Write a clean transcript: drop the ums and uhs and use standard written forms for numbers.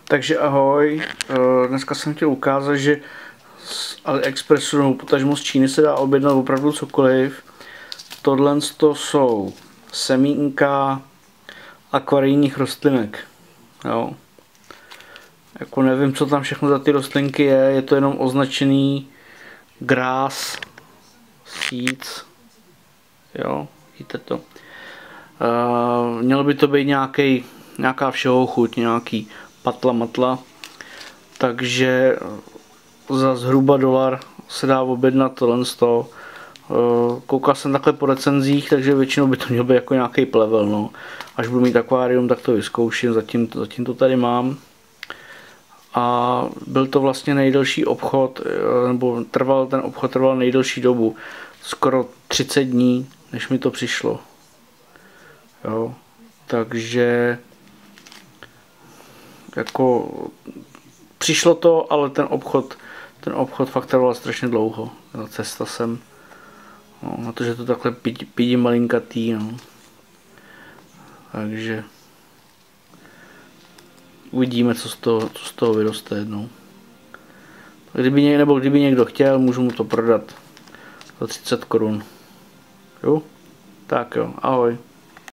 Takže ahoj, dneska jsem chtěl ukázat, že z AliExpressu nebo potažmo z Číny se dá objednat opravdu cokoliv. Tohle jsou semínka akvarijních rostlinek. Jo. Jako nevím, co tam všechno za ty rostlinky je to jenom označený grass seeds. Jo, vidíte to. Mělo by to být nějaká všeho chuť, nějaký patla matla, takže za zhruba $1 se dá objednat tohle z toho. Koukal jsem takhle po recenzích, takže většinou by to mělo být jako nějaký plevel, no. Až budu mít akvárium, tak to vyzkouším, zatím to tady mám. A byl to vlastně nejdelší obchod, nebo ten obchod trval nejdelší dobu, skoro 30 dní, než mi to přišlo. Jo, takže jako přišlo to, ale ten obchod fakt trval strašně dlouho. Cesta sem, no, na to, že to takhle pidí malinkatý, no. Takže uvidíme, co z toho vyroste jednou. Kdyby někdo chtěl, můžu mu to prodat za 30 korun. Jo? Tak jo, ahoj.